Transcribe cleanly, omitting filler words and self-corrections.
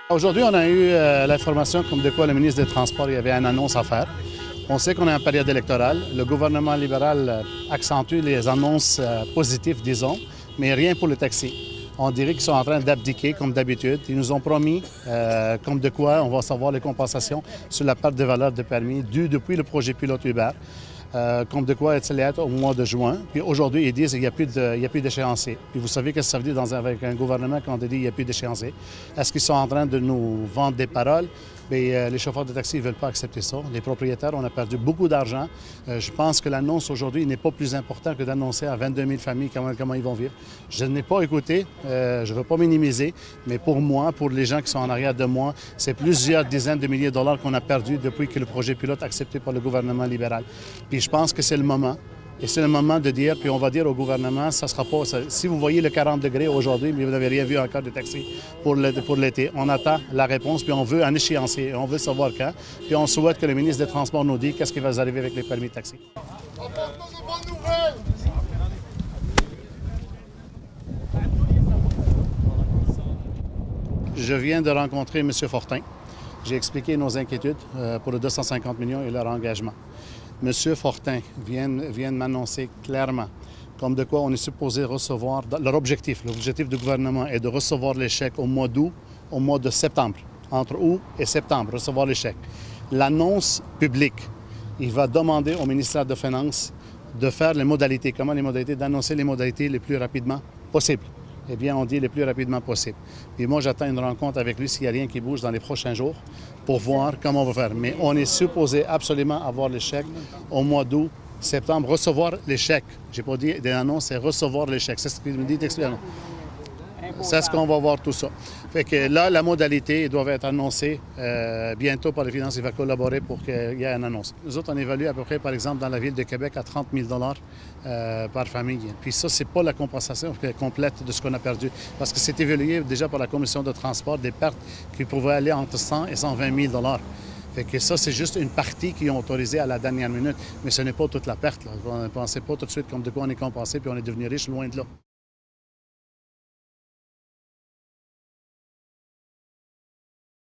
Aujourd'hui, on a eu l'information comme de quoi le ministre des Transports il y avait une annonce à faire. On sait qu'on est en période électorale. Le gouvernement libéral accentue les annonces positives, disons, mais rien pour le taxi. On dirait qu'ils sont en train d'abdiquer, comme d'habitude. Ils nous ont promis, comme de quoi on va savoir les compensations sur la perte de valeur de permis due depuis le projet pilote Uber. Comme de quoi elle est au mois de juin. Puis aujourd'hui, ils disent qu'il n'y a plus d'échéancier. Puis vous savez ce que ça veut dire avec un gouvernement quand on dit qu'il n'y a plus d'échéancier. Est-ce qu'ils sont en train de nous vendre des paroles? Bien, les chauffeurs de taxi ne veulent pas accepter ça. Les propriétaires, on a perdu beaucoup d'argent. Je pense que l'annonce aujourd'hui n'est pas plus importante que d'annoncer à 22 000 familles comment ils vont vivre. Je n'ai pas écouté, je ne veux pas minimiser, mais pour moi, pour les gens qui sont en arrière de moi, c'est plusieurs dizaines de milliers de dollars qu'on a perdus depuis que le projet pilote accepté par le gouvernement libéral. Puis je pense que c'est le moment. Et c'est le moment de dire, puis on va dire au gouvernement, ça sera pas. Si vous voyez le 40 degrés aujourd'hui, mais vous n'avez rien vu encore de taxi pour l'été, on attend la réponse, puis on veut un échéancier, on veut savoir quand, puis on souhaite que le ministre des Transports nous dise qu'est-ce qui va arriver avec les permis de taxi. Je viens de rencontrer M. Fortin. J'ai expliqué nos inquiétudes pour les 250 millions et leur engagement. M. Fortin vient de m'annoncer clairement comme de quoi on est supposé recevoir, l'objectif du gouvernement est de recevoir les chèques au mois d'août, au mois de septembre, entre août et septembre, recevoir les chèques. L'annonce publique, il va demander au ministère des Finances de faire les modalités, d'annoncer les modalités les plus rapidement possible. Eh bien, on dit le plus rapidement possible. Et moi, j'attends une rencontre avec lui s'il n'y a rien qui bouge dans les prochains jours pour voir comment on va faire. Mais on est supposé absolument avoir les chèques au mois d'août, septembre, recevoir les chèques. Je n'ai pas dit des annonces, c'est recevoir les chèques. C'est ce qu'il me dit textuellement. C'est ce qu'on va voir tout ça. Fait que là, la modalité doit être annoncée bientôt par les finances. Il va collaborer pour qu'il y ait une annonce. Nous autres, on évalue à peu près, par exemple, dans la ville de Québec, à 30 000 $ par famille. Puis ça, c'est pas la compensation complète de ce qu'on a perdu. Parce que c'est évalué déjà par la commission de transport des pertes qui pouvaient aller entre 100 et 120 000 $. Fait que ça, c'est juste une partie qu'ils ont autorisée à la dernière minute. Mais ce n'est pas toute la perte. Là. On ne pensait pas tout de suite comme de quoi on est compensé puis on est devenu riche, loin de là.